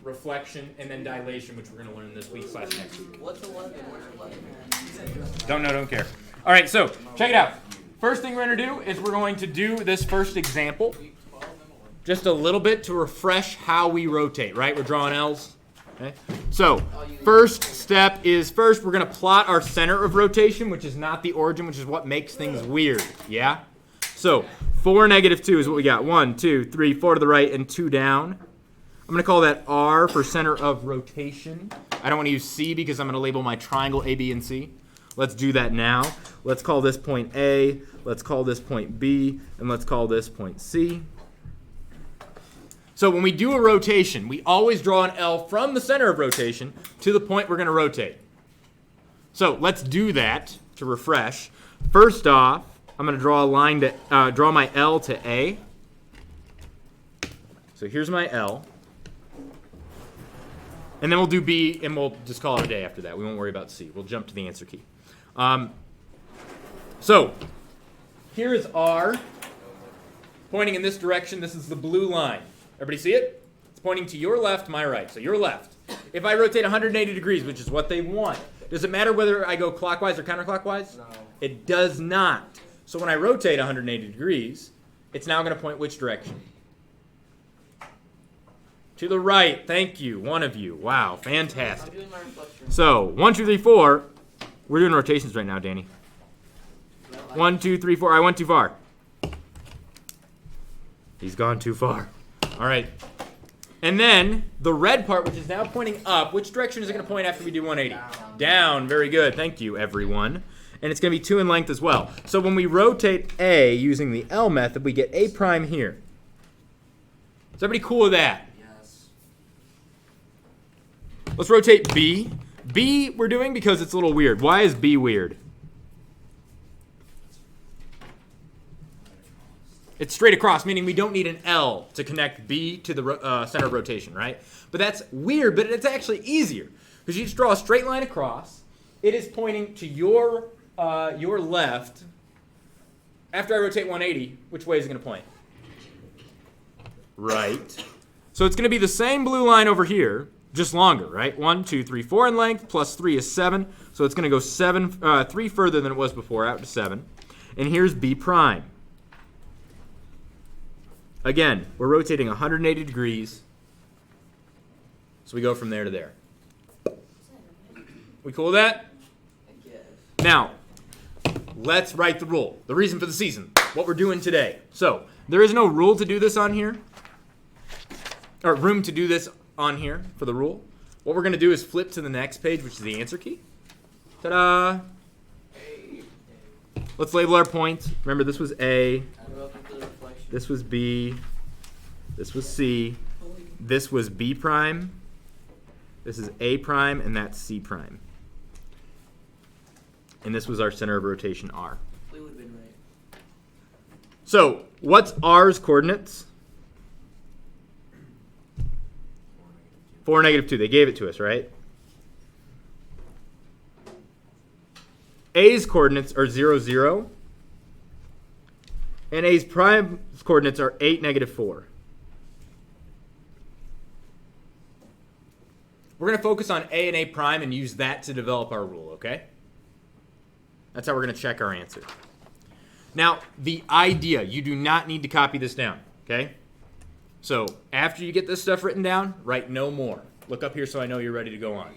reflection, and then dilation, which we're going to learn this week / next week. What's 11? Where's 11? Don't care. All right, so check it out. First thing we're going to do is we're going to do this first example just a little bit to refresh how we rotate, right? We're drawing L's. Okay. So first step is we're going to plot our center of rotation, which is not the origin, which is what makes things weird. Yeah? So 4, -2 is what we got. 1, 2, 3, 4 to the right, and 2 down. I'm going to call that R for center of rotation. I don't want to use C because I'm going to label my triangle A, B, and C. Let's do that now. Let's call this point A. Let's call this point B. And let's call this point C. So when we do a rotation, we always draw an L from the center of rotation to the point we're going to rotate. So let's do that to refresh. First off, I'm going to draw a line to draw my L to A. So here's my L. And then we'll do B, and we'll just call it a day after that. We won't worry about C. We'll jump to the answer key. So here is R pointing in this direction. This is the blue line. Everybody see it? It's pointing to your left, my right. So your left. If I rotate 180 degrees, which is what they want, does it matter whether I go clockwise or counterclockwise? No. It does not. So when I rotate 180 degrees, it's now going to point which direction? To the right. Thank you. One of you. Wow. Fantastic. I'm doing my reflection. So 1, 2, 3, 4. We're doing rotations right now, Danny. 1, 2, 3, 4. I went too far. He's gone too far. All right. And then the red part, which is now pointing up, which direction is it going to point after we do 180? Down. Very good. Thank you, everyone. And it's going to be 2 in length as well. So when we rotate A using the L method, we get A prime here. Is everybody cool with that? Let's rotate B. B we're doing because it's a little weird. Why is B weird? It's straight across, meaning we don't need an L to connect B to the center of rotation, right? But that's weird, but it's actually easier. Because you just draw a straight line across. It is pointing to your left. After I rotate 180, which way is it going to point? Right. So it's going to be the same blue line over here, just longer, right? 1, 2, 3, 4 in length, plus 3 is 7. So it's going to go 3 further than it was before, out to 7. And here's B prime. Again, we're rotating 180 degrees. So we go from there to there. We cool with that? I guess. Now, let's write the rule. The reason for the season. What we're doing today. So, there is no rule to do this on here. Or room to do this on here for the rule. What we're going to do is flip to the next page, which is the answer key. Ta-da! Let's label our points. Remember, this was A. This was B. This was C. This was B prime. This is A prime, and that's C prime. And this was our center of rotation, R. We would have been right. So, what's R's coordinates? 4, -2. They gave it to us, right? A's coordinates are 0, 0. And A's prime coordinates are 8, -4. We're going to focus on A and A prime and use that to develop our rule, okay? That's how we're going to check our answer. Now, the idea, you do not need to copy this down, okay? So, after you get this stuff written down, write no more. Look up here so I know you're ready to go on.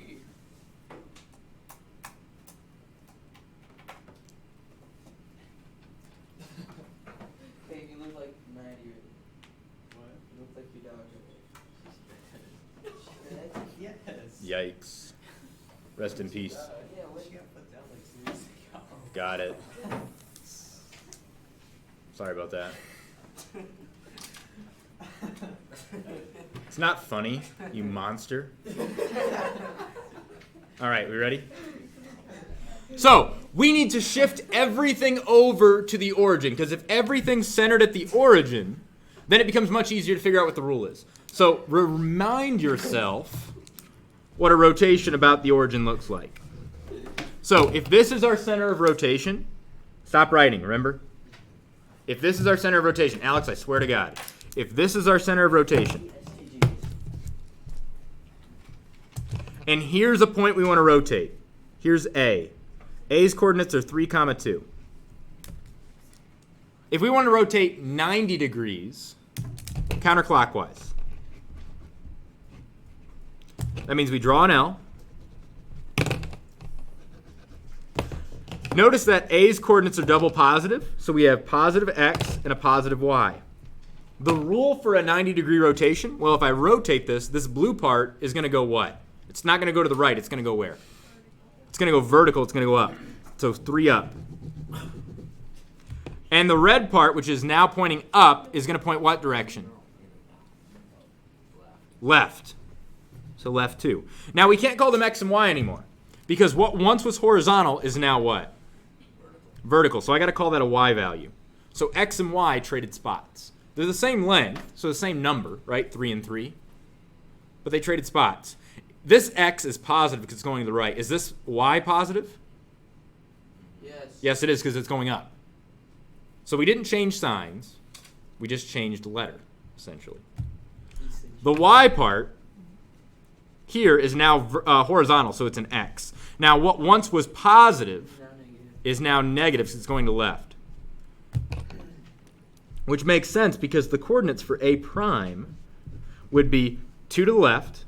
Hey, you look like Maddie. What? You look like your dog. Yes. Yikes. Rest in peace. Yeah, what? She got put down like 3 years ago. Got it. Sorry about that. It's not funny, you monster. All right, we ready? So, we need to shift everything over to the origin, because if everything's centered at the origin, then it becomes much easier to figure out what the rule is. So, remind yourself what a rotation about the origin looks like. So, if this is our center of rotation, stop writing, remember? If this is our center of rotation, Alex, I swear to God, if this is our center of rotation, And here's a point we want to rotate. Here's A. A's coordinates are 3, 2. If we want to rotate 90 degrees counterclockwise, that means we draw an L. Notice that A's coordinates are double positive, so we have positive X and a positive Y. The rule for a 90-degree rotation, well, if I rotate this blue part is going to go what? It's not going to go to the right. It's going to go where? It's going to go vertical. It's going to go up. So 3 up. And the red part, which is now pointing up, is going to point what direction? Left. So left 2. Now, we can't call them X and Y anymore because what once was horizontal is now what? Vertical. So I got to call that a Y value. So X and Y traded spots. They're the same length, so the same number, right? 3 and 3. But they traded spots. This X is positive because it's going to the right. Is this Y positive? Yes. Yes, it is because it's going up. So we didn't change signs. We just changed the letter, essentially. The Y part here is now horizontal, so it's an X. Now, what once was positive is now negative because it's going to left. Which makes sense because the coordinates for A prime would be 2 to the left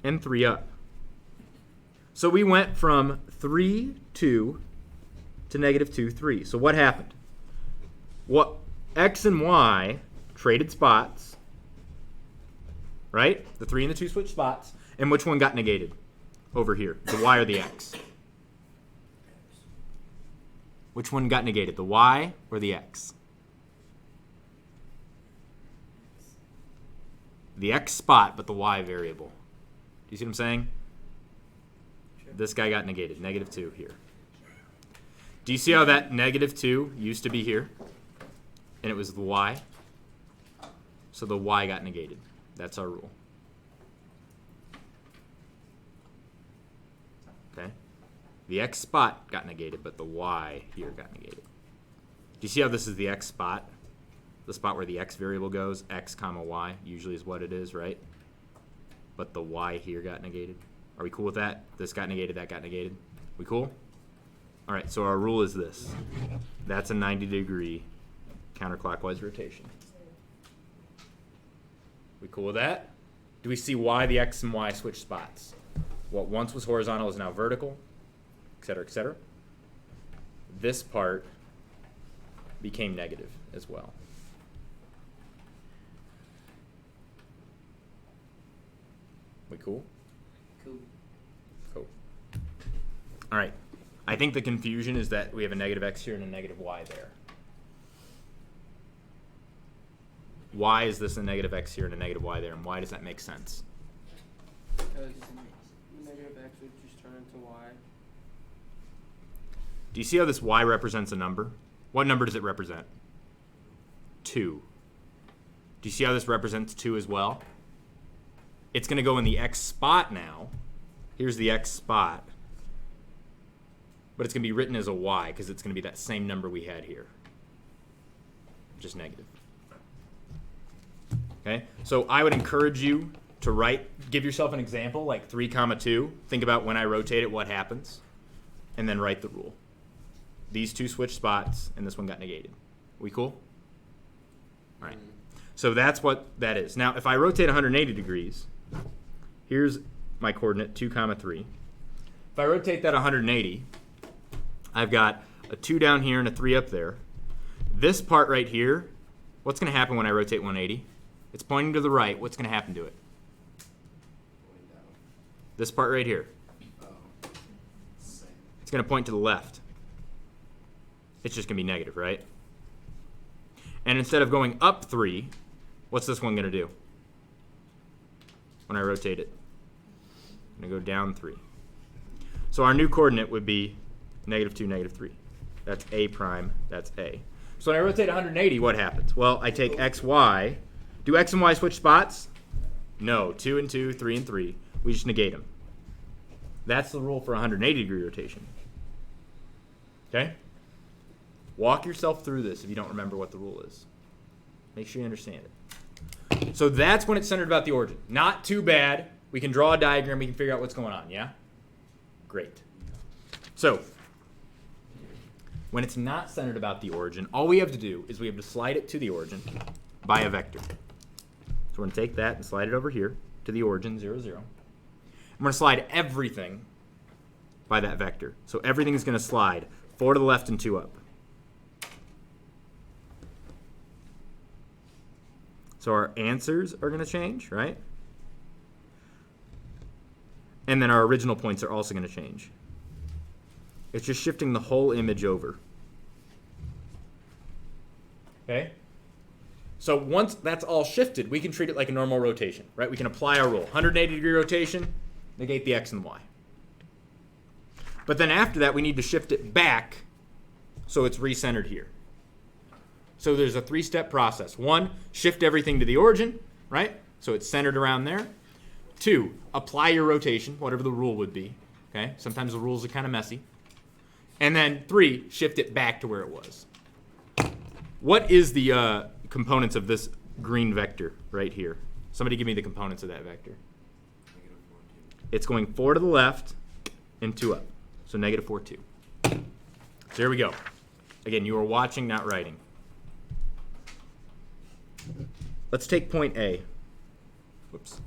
and 3 up. So we went from 3, 2 to negative 2, 3. So what happened? What X and Y traded spots, right? The 3 and the 2 switched spots. And which one got negated over here? The Y or the X? Which one got negated? The Y or the X? The X spot, but the Y variable. Do you see what I'm saying? Sure. This guy got negated. Negative 2 here. Do you see how that negative 2 used to be here? And it was the Y. So the Y got negated. That's our rule. Okay? The X spot got negated, but the Y here got negated. Do you see how this is the X spot? The spot where the X variable goes, X comma Y, usually is what it is, right? But the Y here got negated. Are we cool with that? This got negated, that got negated. We cool? All right, so our rule is this. That's a 90-degree counterclockwise rotation. We cool with that? Do we see why the X and Y switch spots? What once was horizontal is now vertical, et cetera, et cetera. This part became negative as well. We cool? Cool. Cool. All right. I think the confusion is that we have a negative X here and a negative Y there. Why is this a negative X here and a negative Y there, and why does that make sense? Because negative X would just turn into Y. Do you see how this Y represents a number? What number does it represent? 2. Do you see how this represents 2 as well? It's going to go in the X spot now. Here's the X spot. But it's going to be written as a Y because it's going to be that same number we had here. Just negative. Okay? So I would encourage you to give yourself an example, like 3, 2. Think about when I rotate it, what happens. And then write the rule. These 2 switch spots, and this one got negated. We cool? All right. So that's what that is. Now, if I rotate 180 degrees, here's my coordinate, 2, 3. If I rotate that 180, I've got a 2 down here and a 3 up there. This part right here, what's going to happen when I rotate 180? It's pointing to the right. What's going to happen to it? This part right here. It's going to point to the left. It's just going to be negative, right? And instead of going up 3, what's this one going to do when I rotate it? I'm going to go down 3. So our new coordinate would be -2, -3. That's A prime. That's A. So when I rotate 180, what happens? Well, I take X, Y. Do X and Y switch spots? No. 2 and 2, 3 and 3. We just negate them. That's the rule for 180-degree rotation. Okay? Walk yourself through this if you don't remember what the rule is. Make sure you understand it. So that's when it's centered about the origin. Not too bad. We can draw a diagram. We can figure out what's going on, yeah? Great. So when it's not centered about the origin, all we have to do is we have to slide it to the origin by a vector. So we're going to take that and slide it over here to the origin, 0, 0. I'm going to slide everything by that vector. So everything is going to slide 4 to the left and 2 up. So our answers are going to change, right? And then our original points are also going to change. It's just shifting the whole image over. Okay? So once that's all shifted, we can treat it like a normal rotation, right? We can apply our rule. 180-degree rotation, negate the x and y. But then after that, we need to shift it back so it's recentered here. So there's a 3-step process. 1, shift everything to the origin, right? So it's centered around there. 2, apply your rotation, whatever the rule would be. Okay? Sometimes the rules are kind of messy. And then 3, shift it back to where it was. What is the components of this green vector right here? Somebody give me the components of that vector. It's going 4 to the left and 2 up. So negative 4, 2. So here we go. Again, you are watching, not writing. Let's take point A. Whoops.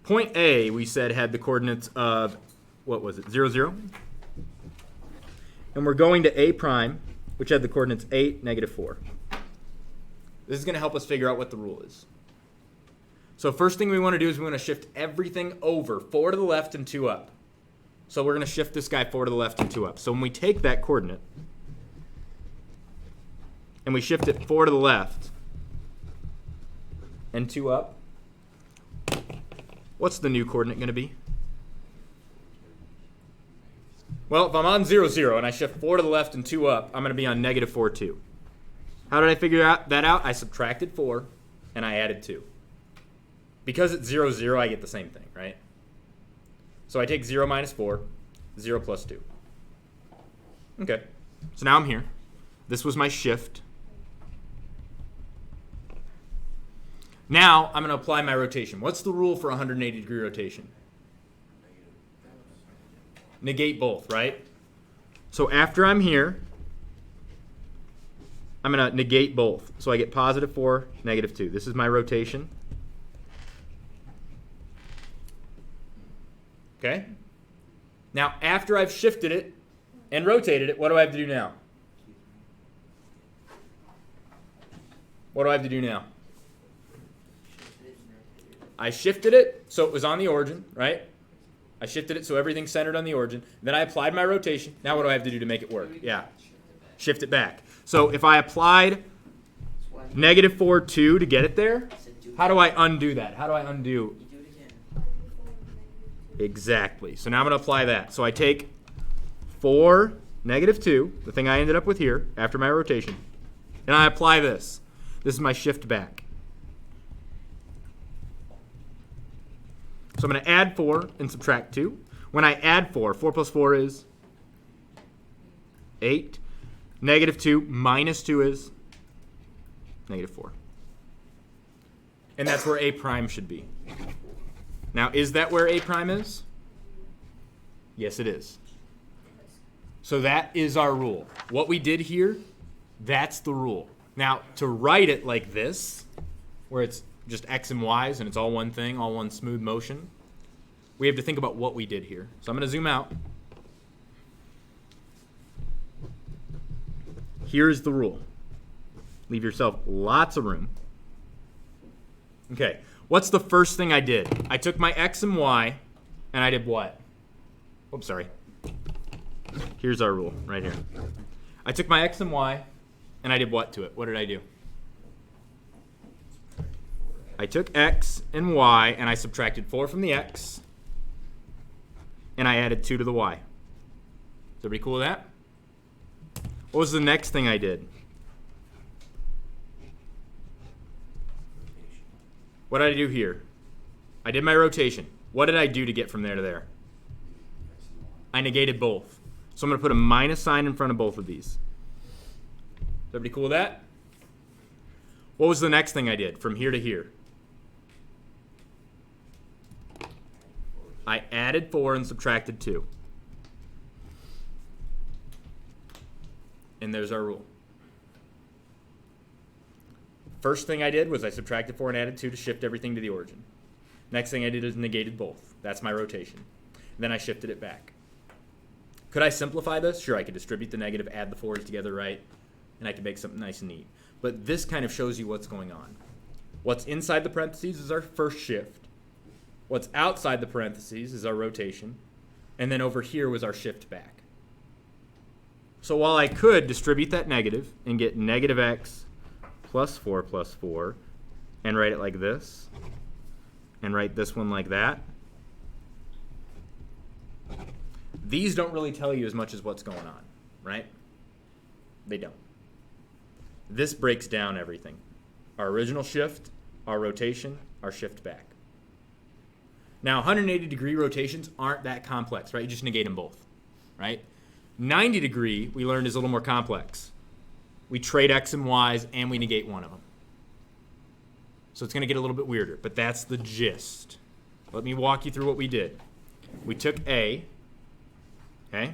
Point A, we said, had the coordinates of, what was it, 0, 0? And we're going to A prime, which had the coordinates 8, negative 4. This is going to help us figure out what the rule is. So first thing we want to do is we want to shift everything over, 4 to the left and 2 up. So we're going to shift this guy 4 to the left and 2 up. So when we take that coordinate and we shift it 4 to the left and 2 up, what's the new coordinate going to be? Well, if I'm on 0, 0 and I shift 4 to the left and 2 up, I'm going to be on negative 4, 2. How did I figure that out? I subtracted 4 and I added 2. Because it's 0, 0, I get the same thing, right? So I take 0 minus 4, 0 plus 2. Okay, so now I'm here. This was my shift. Now I'm going to apply my rotation. What's the rule for 180-degree rotation? Negate both, right? So after I'm here, I'm going to negate both. So I get positive 4, negative 2. This is my rotation. Okay? Now, after I've shifted it and rotated it, what do I have to do now? What do I have to do now? I shifted it so it was on the origin, right? I shifted it so everything's centered on the origin. Then I applied my rotation. Now what do I have to do to make it work? Yeah. Shift it back. So if I applied negative 4, 2 to get it there, how do I undo that? How do I undo? Exactly. So now I'm going to apply that. So I take 4, negative 2, the thing I ended up with here after my rotation, and I apply this. This is my shift back. So I'm going to add 4 and subtract 2. When I add 4, 4 plus 4 is 8. Negative 2 minus 2 is negative 4. And that's where A prime should be. Now, is that where A prime is? Yes, it is. So that is our rule. What we did here, that's the rule. Now, to write it like this, where it's just X and Y's and it's all one thing, all one smooth motion, we have to think about what we did here. So I'm going to zoom out. Here's the rule. Leave yourself lots of room. Okay, what's the first thing I did? I took my X and Y and I did what? Oops, sorry. Here's our rule right here. I took my X and Y and I did what to it? What did I do? I took X and Y and I subtracted 4 from the X and I added 2 to the Y. Is everybody cool with that? What was the next thing I did? What did I do here? I did my rotation. What did I do to get from there to there? I negated both. So I'm going to put a minus sign in front of both of these. Is everybody cool with that? What was the next thing I did from here to here? I added 4 and subtracted 2. And there's our rule. First thing I did was I subtracted 4 and added 2 to shift everything to the origin. Next thing I did is negated both. That's my rotation. Then I shifted it back. Could I simplify this? Sure, I could distribute the negative, add the 4s together, right? And I could make something nice and neat. But this kind of shows you what's going on. What's inside the parentheses is our first shift. What's outside the parentheses is our rotation. And then over here was our shift back. So while I could distribute that negative and get negative x plus 4 and write it like this, and write this one like that, these don't really tell you as much as what's going on, right? They don't. This breaks down everything. Our original shift, our rotation, our shift back. Now, 180-degree rotations aren't that complex, right? You just negate them both, right? 90-degree, we learned, is a little more complex. We trade x and y's, and we negate one of them. So it's going to get a little bit weirder, but that's the gist. Let me walk you through what we did. We took A, okay?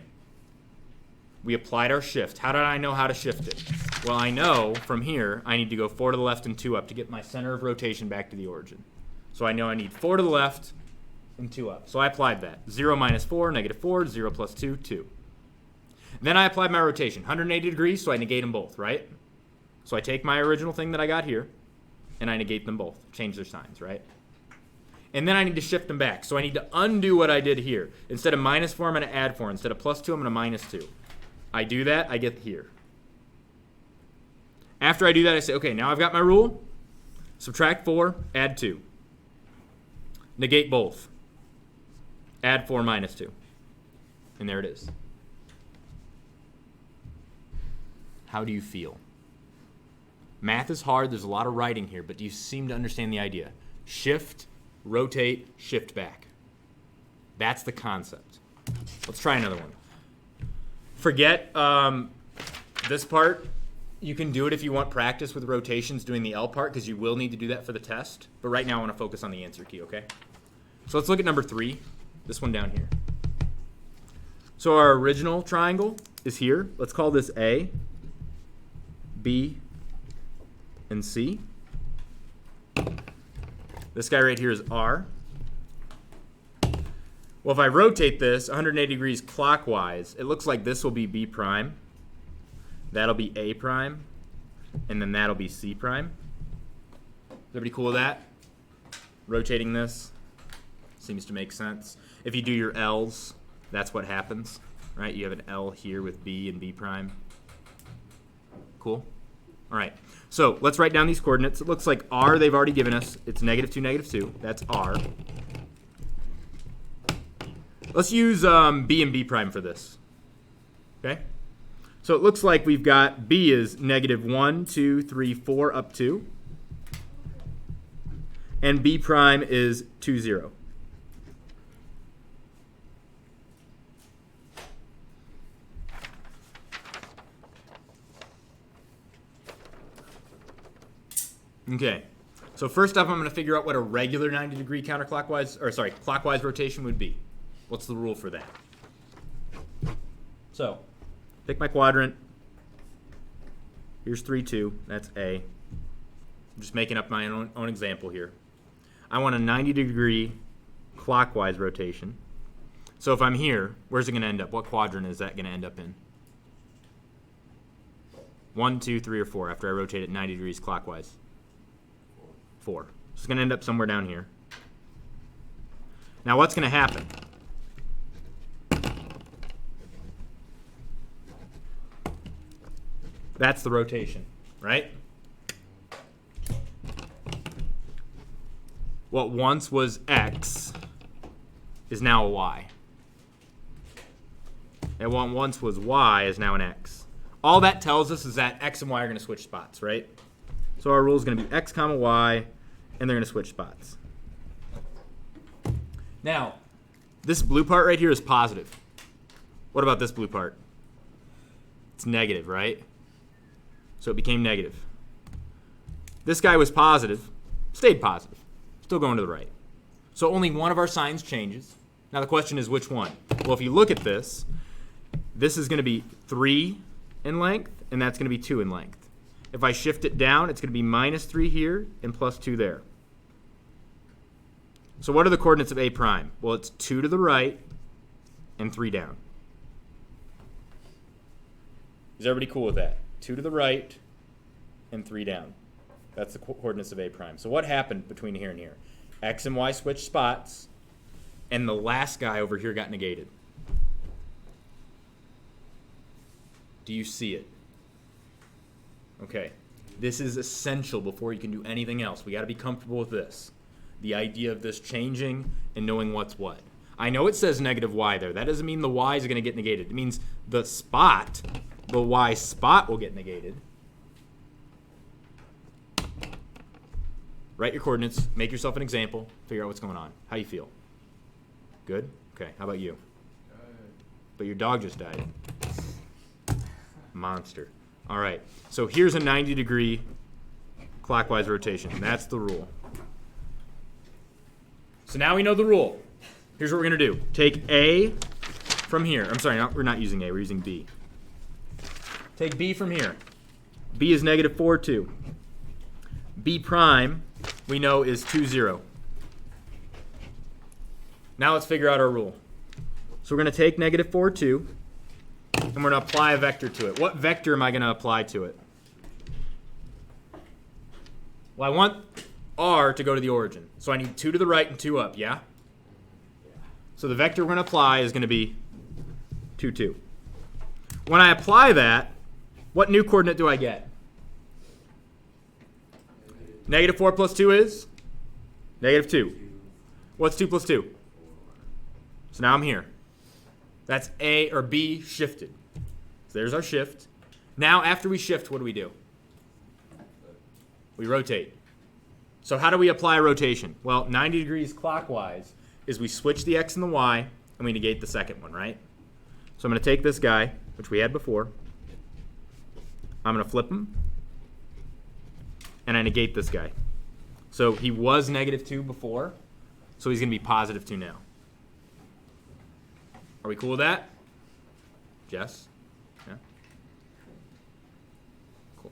We applied our shift. How did I know how to shift it? Well, I know from here I need to go 4 to the left and 2 up to get my center of rotation back to the origin. So I know I need 4 to the left and 2 up. So I applied that. 0 minus 4, negative 4, 0 plus 2, 2. Then I applied my rotation. 180 degrees, so I negate them both, right? So I take my original thing that I got here, and I negate them both. Change their signs, right? And then I need to shift them back. So I need to undo what I did here. Instead of minus 4, I'm going to add 4. Instead of plus 2, I'm going to minus 2. I do that, I get here. After I do that, I say, okay, now I've got my rule. Subtract 4, add 2. Negate both. Add 4 minus 2. And there it is. How do you feel? Math is hard. There's a lot of writing here, but do you seem to understand the idea? Shift, rotate, shift back. That's the concept. Let's try another one. Forget this part. You can do it if you want practice with rotations doing the L part, because you will need to do that for the test. But right now I want to focus on the answer key, okay? So let's look at number 3, this one down here. So our original triangle is here. Let's call this A, B, and C. This guy right here is R. Well, if I rotate this 180 degrees clockwise, it looks like this will be B prime. That'll be A prime. And then that'll be C prime. Is everybody cool with that? Rotating this seems to make sense. If you do your L's, that's what happens, right? You have an L here with B and B prime. Cool? All right. So let's write down these coordinates. It looks like R they've already given us. It's -2, -2. That's R. Let's use B and B prime for this. Okay? So it looks like we've got B is -1, 2, 3, 4 up 2. And B prime is 2, 0. Okay, so first up I'm going to figure out what a regular 90-degree clockwise rotation would be. What's the rule for that? So, pick my quadrant. Here's 3, 2. That's A. I'm just making up my own example here. I want a 90-degree clockwise rotation. So if I'm here, where's it going to end up? What quadrant is that going to end up in? 1, 2, 3, or 4 after I rotate it 90 degrees clockwise? 4. So it's going to end up somewhere down here. Now what's going to happen? That's the rotation, right? What once was X is now a Y. And what once was Y is now an X. All that tells us is that X and Y are going to switch spots, right? So our rule is going to be X comma Y, and they're going to switch spots. Now, this blue part right here is positive. What about this blue part? It's negative, right? So it became negative. This guy was positive, stayed positive, still going to the right. So only one of our signs changes. Now the question is which one? Well, if you look at this, this is going to be 3 in length, and that's going to be 2 in length. If I shift it down, it's going to be minus 3 here and plus 2 there. So what are the coordinates of A prime? Well, it's 2 to the right and 3 down. Is everybody cool with that? 2 to the right and 3 down. That's the coordinates of A prime. So what happened between here and here? X and Y switched spots, and the last guy over here got negated. Do you see it? Okay. This is essential before you can do anything else. We got to be comfortable with this. The idea of this changing and knowing what's what. I know it says negative y there. That doesn't mean the y is going to get negated. It means the spot, the y spot will get negated. Write your coordinates, make yourself an example, figure out what's going on. How you feel? Good? Okay, how about you? But your dog just died. Monster. All right, so here's a 90-degree clockwise rotation. That's the rule. So now we know the rule. Here's what we're going to do. Take A from here. I'm sorry, we're not using A. We're using B. Take B from here. B is negative 4, 2. B prime, we know, is 2, 0. Now let's figure out our rule. So we're going to take negative 4, 2, and we're going to apply a vector to it. What vector am I going to apply to it? Well, I want R to go to the origin. So I need 2 to the right and 2 up, yeah? So the vector we're going to apply is going to be 2, 2. When I apply that, what new coordinate do I get? Negative 4 plus 2 is? Negative 2. What's 2 plus 2? So now I'm here. That's A or B shifted. So there's our shift. Now after we shift, what do? We rotate. So how do we apply rotation? Well, 90 degrees clockwise is we switch the x and the y, and we negate the second one, right? So I'm going to take this guy, which we had before. I'm going to flip him, and I negate this guy. So he was negative 2 before, so he's going to be positive 2 now. Are we cool with that? Jess? Yeah? Cool.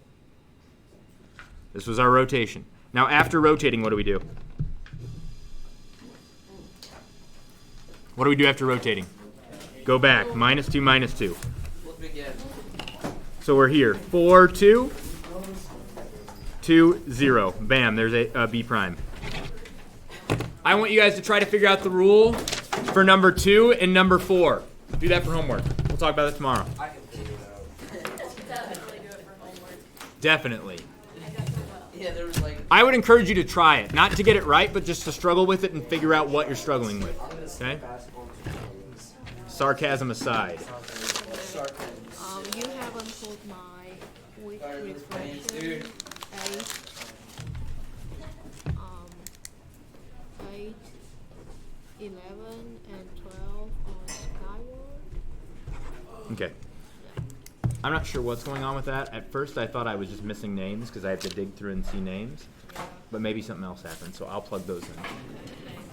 This was our rotation. Now after rotating, what do? What do we do after rotating? Go back. Minus 2, minus 2. Flip again. So we're here. 4, 2, 2, 0. Bam, there's a B prime. I want you guys to try to figure out the rule for number 2 and number 4. Do that for homework. We'll talk about it tomorrow. I can figure it out. Definitely do it for homework. Definitely. Yeah, there was like. I would encourage you to try it. Not to get it right, but just to struggle with it and figure out what you're struggling with. Okay? Sarcasm aside. You haven't put my week reflection, Dude. 8, 11, and 12 on Skyward. Okay. I'm not sure what's going on with that. At first, I thought I was just missing names because I have to dig through and see names. But maybe something else happened, so I'll plug those in.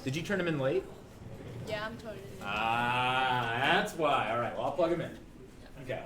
Did you turn them in late? Yeah, I'm totally. Ah, that's why. All right, well, I'll plug them in. Okay.